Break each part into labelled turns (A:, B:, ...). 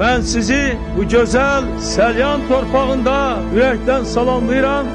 A: Ben sizi bu güzel Selyan torpağında yürekten salamlayıram.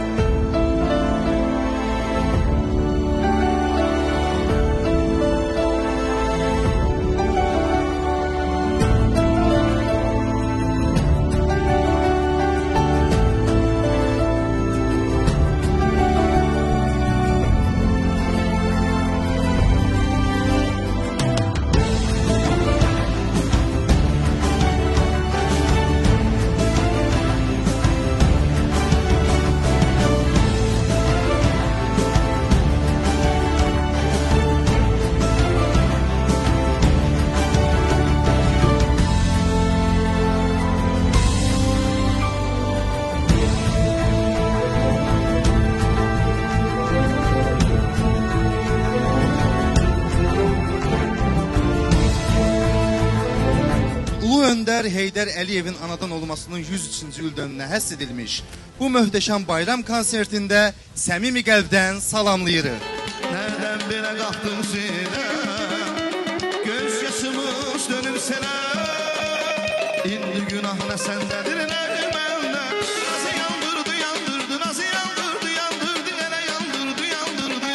B: Ulu Önder Heydər Əliyevin anadan olmasının 103-cü ildönümünə həsr edilmiş bu möhtəşəm bayram konsertində səmimi qəlbdən salamlayırıq.
C: Nereden bile kalktın sine, göz yaşımız dönüp sene. İndi günah ne sendedir ne bende. Nasıl yandırdı yandırdı, nasıl yandırdı yandırdı, gene yandırdı yandırdı.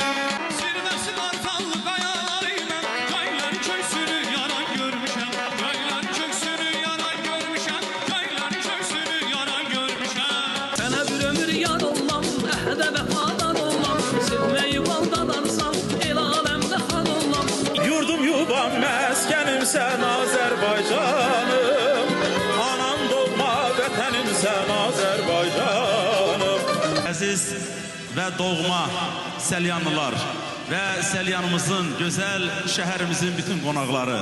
D: Zirvesi kartallı kayalarıyla kaylar köksünü yaran görmüşem. Kaylar köksünü yaran görmüşem. Kaylar köksünü yaran görmüşem.
E: Sana bir ömür yar olmam, ehde vefadan olmam. Sevmeyi baldalansan, el alemde han olmam.
A: Yurdum yubam meskenim sen Azerbaycanım. Anam doğma vətənim sen Azerbaycanım.
F: Əziz və doğma Selyanlılar və Selyanımızın gözəl şəhərimizin bütün qonaqları,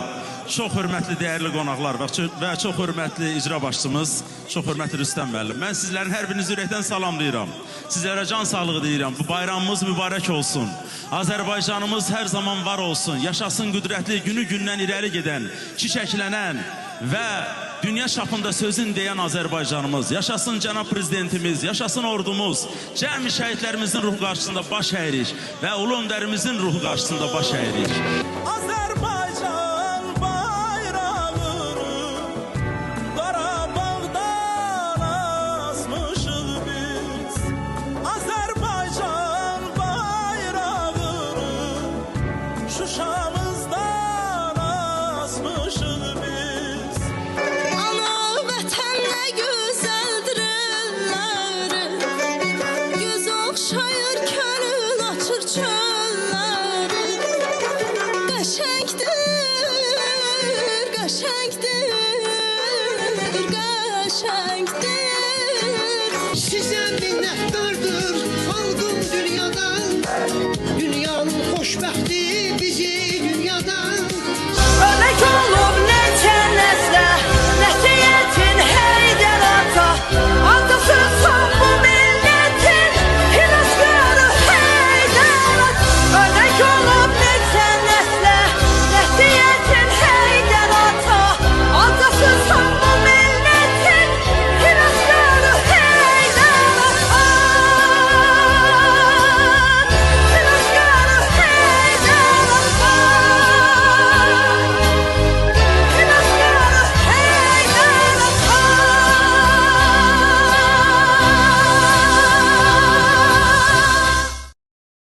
F: çox hörmətli, dəyərli qonaqlar və çox hörmətli icra başçımız, çox hörmətli Rüstəm müəllim. Mən sizlərin hər birinizi ürəkdən salamlayıram. Sizlərə can sağlığı deyirəm. Bu bayramımız mübarək olsun. Azərbaycanımız hər zaman var olsun. Yaşasın qüdrətli, günü-gündən irəli gedən, çiçəklənən və dünya çapında sözün deyən Azərbaycanımız. Yaşasın cənab prezidentimiz, yaşasın ordumuz. Cəmi şəhidlərimizin ruhu qarşısında baş əyirik və ulu öndərimizin ruhu qarşısında baş əyirik.
E: Azerbaycan bayrağını Qarabağdan asmışıq biz. Azerbaycan bayrağını Şuşamızdan asmışıq biz.
G: Ana vətən nə gözəldir elləri, göz oxşayır könül açır çölləri. Qəşəngdir, qəşəngdir, qəşəngdir.
H: Sizə minnətdardır xalqım dünyadan, dünyanın xoşbəxti